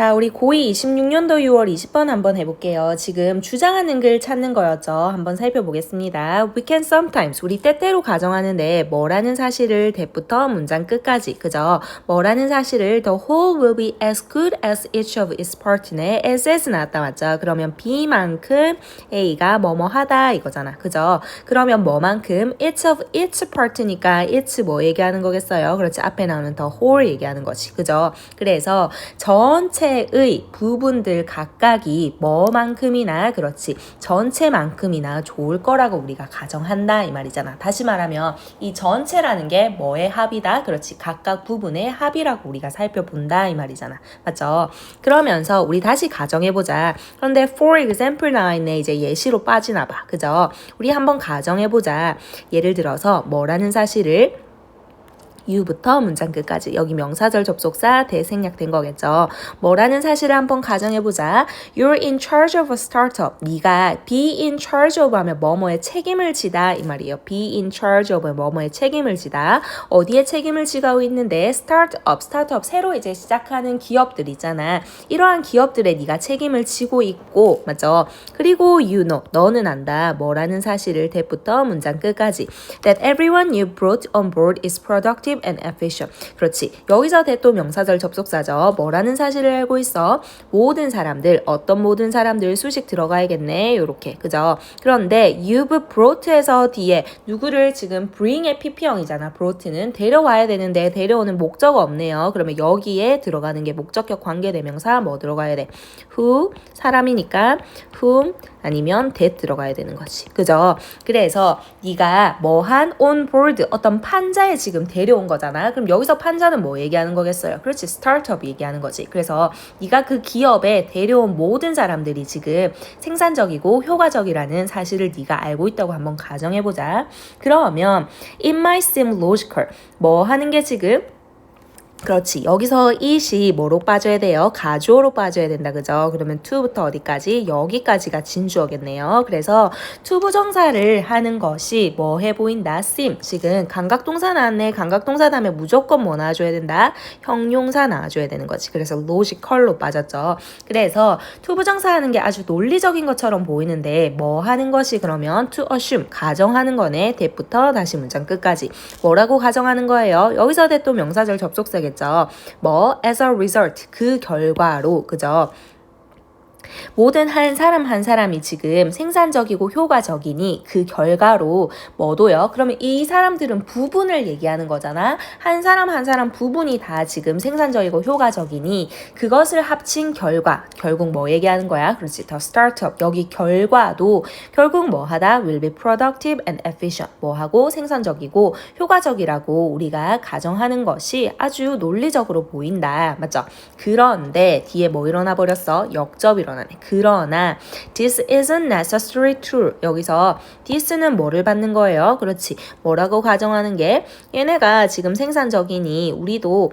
자, 우리 고2 26년도 6월 20번 한번 해볼게요. 지금 주장하는 글 찾는 거였죠. 한번 살펴보겠습니다. We can sometimes, 우리 때때로 가정하는데 뭐라는 사실을 대부터 문장 끝까지, 그죠? 뭐라는 사실을 the whole will be as good as each of its part네. as 나왔다 맞죠? 그러면 B만큼 A가 뭐뭐 하다 이거잖아. 그죠? 그러면 뭐만큼 each of its part니까 it's 뭐 얘기하는 거겠어요? 그렇지. 앞에 나오는 the whole 얘기하는 거지. 그죠? 그래서 전체의 부분들 각각이 뭐만큼이나 그렇지 전체만큼이나 좋을 거라고 우리가 가정한다 이 말이잖아. 다시 말하면 이 전체라는 게 뭐의 합이다? 그렇지 각각 부분의 합이라고 우리가 살펴본다 이 말이잖아. 맞죠? 그러면서 우리 다시 가정해보자. 그런데 for example 나와있네. 이제 예시로 빠지나 봐. 그죠? 우리 한번 가정해보자. 예를 들어서 뭐라는 사실을 U부터 문장 끝까지 여기 명사절 접속사 대생략된 거겠죠. 뭐라는 사실을 한번 가정해보자. You're in charge of a startup. 네가 be in charge of 하면 뭐뭐에 책임을 지다 이 말이에요. be in charge of 뭐뭐에 책임을 지다. 어디에 책임을 지고 있는데 스타트업 새로 이제 시작하는 기업들 있잖아. 이러한 기업들에 네가 책임을 지고 있고 맞죠? 그리고 you know 너는 안다. 뭐라는 사실을 대부터 문장 끝까지 that everyone you brought on board is productive and efficient. 그렇지. 여기서 대또 명사절 접속사죠. 뭐라는 사실을 알고 있어? 모든 사람들, 어떤 모든 사람들 수식 들어가야겠네. 요렇게. 그죠? 그런데 you've brought에서 뒤에 누구를 지금 bring의 pp형이잖아. brought는 데려와야 되는데 데려오는 목적어 없네요. 그러면 여기에 들어가는 게 목적격 관계대명사 뭐 들어가야 돼? who 사람이니까 whom 아니면 that 들어가야 되는 거지. 그죠? 그래서 네가 뭐한 on board 어떤 판자에 지금 데려온 거잖아. 그럼 여기서 판자는 뭐 얘기하는 거겠어요? 그렇지. 스타트업 얘기하는 거지. 그래서 네가 그 기업에 데려온 모든 사람들이 지금 생산적이고 효과적이라는 사실을 네가 알고 있다고 한번 가정해보자. 그러면 it might seem logical. 뭐 하는 게 지금 그렇지. 여기서 it이 뭐로 빠져야 돼요? 가주어로 빠져야 된다. 그죠? 그러면 to부터 어디까지? 여기까지가 진주어겠네요. 그래서 to 부정사를 하는 것이 뭐 해 보인다? seem. 지금 감각동사 나왔네. 감각동사 다음에 무조건 뭐 나와줘야 된다? 형용사 나와줘야 되는 거지. 그래서 logical로 빠졌죠. 그래서 to 부정사 하는 게 아주 논리적인 것처럼 보이는데 뭐 하는 것이 그러면 to assume. 가정하는 거네. that부터 다시 문장 끝까지. 뭐라고 가정하는 거예요? 여기서 that 또 명사절 접속사겠죠. 뭐 as a result 그 결과로 그죠? 모든 한 사람이 지금 생산적이고 효과적이니 그 결과로 뭐도요? 그러면 이 사람들은 부분을 얘기하는 거잖아. 한 사람 부분이 다 지금 생산적이고 효과적이니 그것을 합친 결과 결국 뭐 얘기하는 거야? 그렇지. The startup 여기 결과도 결국 뭐 하다? will be productive and efficient 뭐 하고 생산적이고 효과적이라고 우리가 가정하는 것이 아주 논리적으로 보인다. 맞죠? 그런데 뒤에 뭐 일어나 버렸어? 역접 일어나네. 그러나 this isn't necessarily true. 여기서 this는 뭐를 받는 거예요? 그렇지. 뭐라고 가정하는 게 얘네가 지금 생산적이니 우리도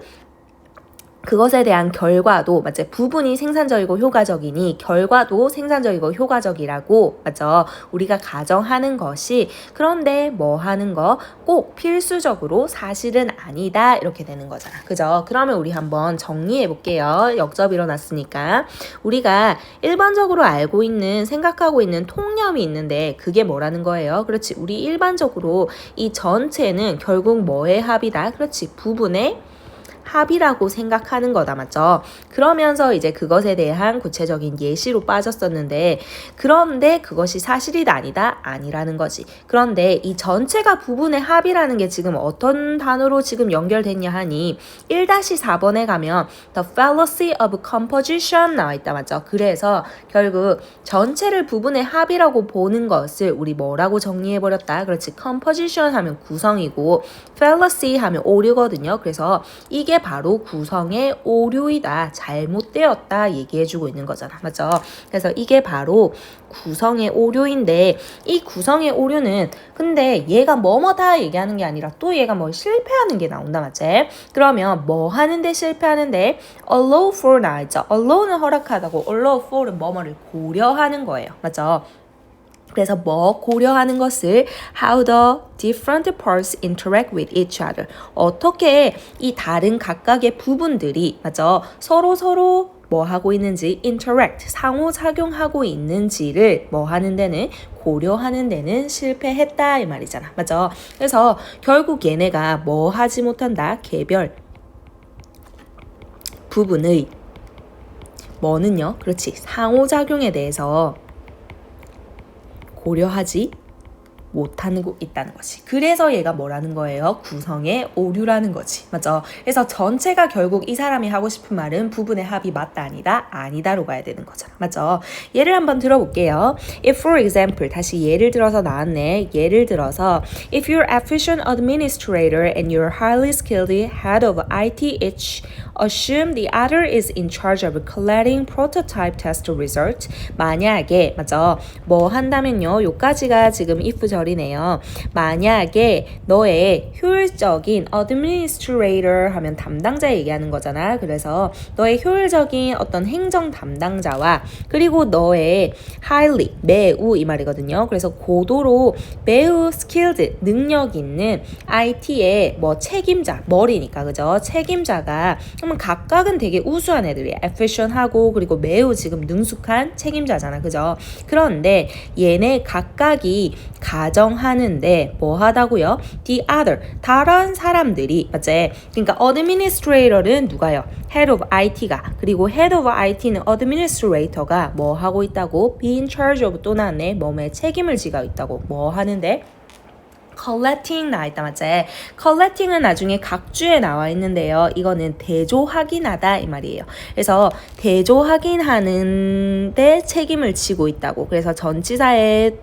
그것에 대한 결과도 맞지? 부분이 생산적이고 효과적이니 결과도 생산적이고 효과적이라고 맞죠? 우리가 가정하는 것이 그런데 뭐 하는 거 꼭 필수적으로 사실은 아니다 이렇게 되는 거잖아. 그죠? 그러면 우리 한번 정리해 볼게요. 역접 일어났으니까 우리가 일반적으로 알고 있는 생각하고 있는 통념이 있는데 그게 뭐라는 거예요? 그렇지. 우리 일반적으로 이 전체는 결국 뭐의 합이다? 그렇지. 부분의 합이라고 생각하는 거다. 맞죠? 그러면서 이제 그것에 대한 구체적인 예시로 빠졌었는데 그런데 그것이 사실이다 아니다? 아니라는 거지. 그런데 이 전체가 부분의 합이라는 게 지금 어떤 단어로 지금 연결됐냐 하니 1-4번에 가면 The fallacy of composition 나와 있다. 맞죠? 그래서 결국 전체를 부분의 합이라고 보는 것을 우리 뭐라고 정리해버렸다? 그렇지. composition 하면 구성이고 fallacy 하면 오류거든요. 그래서 이게 바로 구성의 오류이다. 잘못되었다. 얘기해주고 있는 거잖아. 맞죠? 그래서 이게 바로 구성의 오류인데 이 구성의 오류는 근데 얘가 뭐뭐다 얘기하는 게 아니라 또 얘가 뭐 실패하는 게 나온다. 맞지? 그러면 뭐 하는데 실패하는데 allow for 나와있죠. allow는 허락하다고 allow for은 뭐뭐를 고려하는 거예요. 맞죠? 그래서 뭐 고려하는 것을 how the different parts interact with each other. 어떻게 이 다른 각각의 부분들이 맞죠? 서로 뭐 하고 있는지 interact 상호작용하고 있는지를 뭐 하는 데는 고려하는 데는 실패했다 이 말이잖아. 맞죠? 그래서 결국 얘네가 뭐 하지 못한다? 개별 부분의 뭐는요? 그렇지. 상호작용에 대해서 고려하지 못하고 있다는 거지. 그래서 얘가 뭐라는 거예요? 구성의 오류라는 거지. 맞죠? 그래서 전체가 결국 이 사람이 하고 싶은 말은 부분의 합이 맞다 아니다? 아니다로 가야 되는 거잖아. 맞죠? 예를 한번 들어볼게요. If for example 다시 예를 들어서 나왔네. 예를 들어서 If you're efficient administrator and you're highly skilled head of IT each assume the other is in charge of collecting prototype test result. 만약에 맞죠? 뭐 한다면요. 요까지가 지금 if 절이네요. 만약에 너의 효율적인 administrator 하면 담당자 얘기하는 거잖아. 그래서 너의 효율적인 어떤 행정 담당자와 그리고 너의 highly 매우 이 말이거든요. 그래서 고도로 매우 skilled 능력 있는 IT의 뭐 책임자 머리니까 그죠? 책임자가 그러면 각각은 되게 우수한 애들이야. efficient하고 그리고 매우 지금 능숙한 책임자잖아. 그죠? 그런데 얘네 각각이 가정하는데 뭐 하다고요? The other 다른 사람들이 맞지? 그러니까 administrator는 누가요? Head of IT가 그리고 Head of IT는 administrator가 뭐 하고 있다고? Be in charge of 또 나왔네. 몸에 책임을 지고 있다고 뭐 하는데? collecting 나와있다 맞지? collecting은 나중에 각주에 나와 있는데요. 이거는 대조 확인하다 이 말이에요. 그래서 대조 확인하는데 책임을 지고 있다고. 그래서 전치사의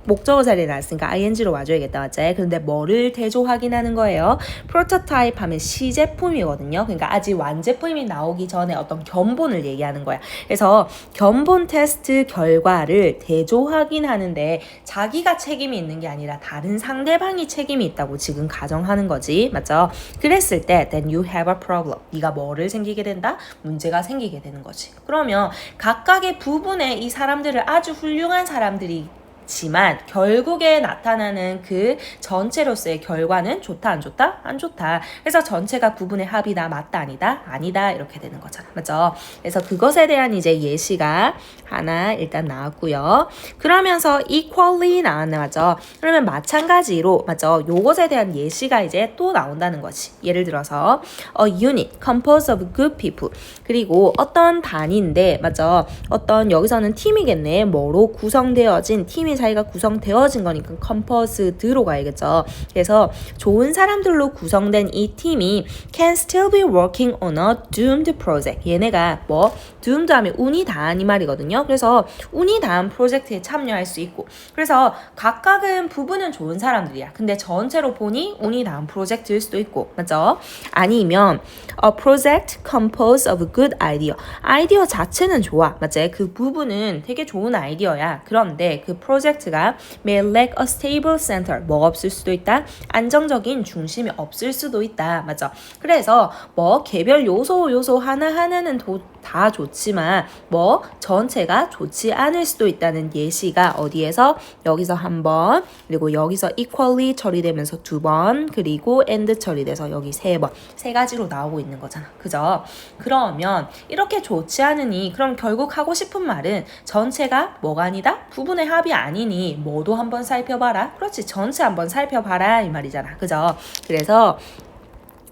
목적어 자리에 나왔으니까 ing로 와줘야겠다 맞지? 그런데 뭐를 대조 확인하는 거예요? 프로토타입 하면 시제품이거든요. 그러니까 아직 완제품이 나오기 전에 어떤 견본을 얘기하는 거야. 그래서 견본 테스트 결과를 대조 확인하는데 자기가 책임이 있는 게 아니라 다른 상대방이 책임이 있다고 지금 가정하는 거지. 맞죠? 그랬을 때 then you have a problem. 네가 뭐를 생기게 된다? 문제가 생기게 되는 거지. 그러면 각각의 부분에 이 사람들을 아주 훌륭한 사람들이 지만 결국에 나타나는 그 전체로서의 결과는 좋다 안 좋다? 안 좋다. 그래서 전체가 부분의 합이다 맞다 아니다? 아니다 이렇게 되는 거잖아. 맞죠? 그래서 그것에 대한 이제 예시가 하나 일단 나왔고요. 그러면서 equally 나왔네 맞죠? 그러면 마찬가지로 맞죠? 요것에 대한 예시가 이제 또 나온다는 거지. 예를 들어서 a unit composed of good people 그리고 어떤 단위인데 맞죠? 어떤 여기서는 팀이겠네. 뭐로 구성되어진 팀이 사이가 구성되어진 거니까 composed로 가야겠죠. 그래서 좋은 사람들로 구성된 이 팀이 can still be working on a doomed project. 얘네가 뭐 doomed 하면 운이 다한 이 말이거든요. 그래서 운이 다한 프로젝트에 참여할 수 있고 그래서 각각은 부분은 좋은 사람들이야. 근데 전체로 보니 운이 다한 프로젝트일 수도 있고 맞죠? 아니면 a project composed of good idea. 아이디어 자체는 좋아. 맞지? 그 부분은 되게 좋은 아이디어야. 그런데 그 프로젝트가 may lack a stable center. 뭐가 없을 수도 있다? 안정적인 중심이 없을 수도 있다. 맞죠? 그래서 뭐 개별 요소 하나하나는 다 좋지만 뭐 전체가 좋지 않을 수도 있다는 예시가 어디에서? 여기서 한 번, 그리고 여기서 equally 처리되면서 두 번, 그리고 and 처리돼서 여기 세 번, 세 가지로 나오고 있는 거잖아. 그죠? 그러면 이렇게 좋지 않으니 그럼 결국 하고 싶은 말은 전체가 뭐가 아니다? 부분의 합이 아니니 뭐도 한번 살펴봐라. 그렇지. 전체 한번 살펴봐라 이 말이잖아. 그죠? 그래서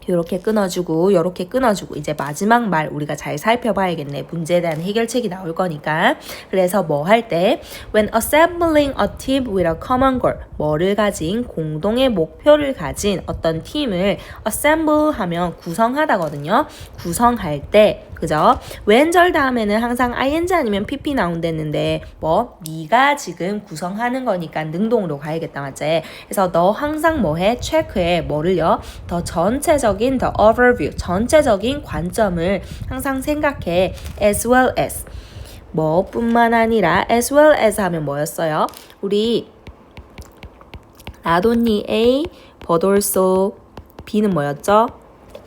요렇게 끊어주고 요렇게 끊어주고 이제 마지막 말 우리가 잘 살펴봐야겠네. 문제에 대한 해결책이 나올 거니까. 그래서 뭐 할 때 when assembling a team with a common goal 뭐를 가진 공동의 목표를 가진 어떤 팀을 assemble 하면 구성하다거든요. 구성할 때 그죠? 왼절 다음에는 항상 ing 아니면 pp 나온댔는데 뭐 네가 지금 구성하는 거니까 능동으로 가야겠다 맞지? 그래서 너 항상 뭐해? 체크해. 뭐를요? 더 전체적인 the overview 전체적인 관점을 항상 생각해. as well as 뭐 뿐만 아니라 as well as 하면 뭐였어요? 우리 not only A but also B는 뭐였죠?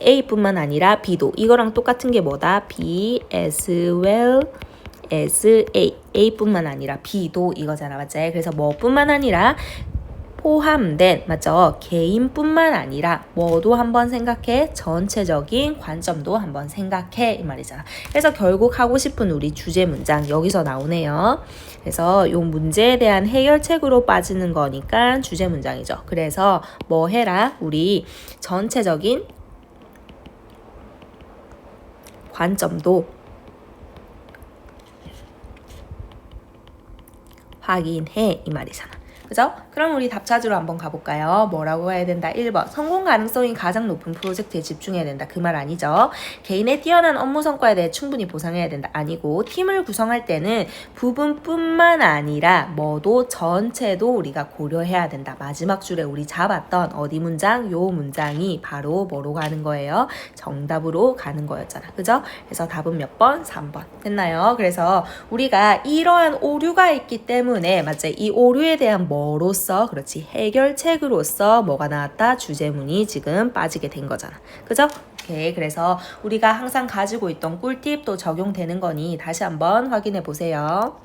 A뿐만 아니라 B도 이거랑 똑같은 게 뭐다? B as well as A A뿐만 아니라 B도 이거잖아 맞지? 그래서 뭐뿐만 아니라 포함된, 맞죠? 개인뿐만 아니라 뭐도 한번 생각해, 전체적인 관점도 한번 생각해, 이 말이잖아. 그래서 결국 하고 싶은 우리 주제 문장 여기서 나오네요. 그래서 이 문제에 대한 해결책으로 빠지는 거니까 주제 문장이죠. 그래서 뭐 해라? 우리 전체적인 관점도 확인해, 이 말이잖아. 그죠? 그럼 우리 답 찾으러 한번 가볼까요? 뭐라고 해야 된다? 1번. 성공 가능성이 가장 높은 프로젝트에 집중해야 된다. 그 말 아니죠? 개인의 뛰어난 업무 성과에 대해 충분히 보상해야 된다. 아니고 팀을 구성할 때는 부분뿐만 아니라 뭐도 전체도 우리가 고려해야 된다. 마지막 줄에 우리 잡았던 어디 문장? 요 문장이 바로 뭐로 가는 거예요? 정답으로 가는 거였잖아. 그죠? 그래서 답은 몇 번? 3번. 됐나요? 그래서 우리가 이러한 오류가 있기 때문에 맞지? 이 오류에 대한 뭐로서 그렇지 해결책으로서 뭐가 나왔다? 주제문이 지금 빠지게 된 거잖아. 그죠? 오케이. 그래서 우리가 항상 가지고 있던 꿀팁 또 적용되는 거니 다시 한번 확인해 보세요.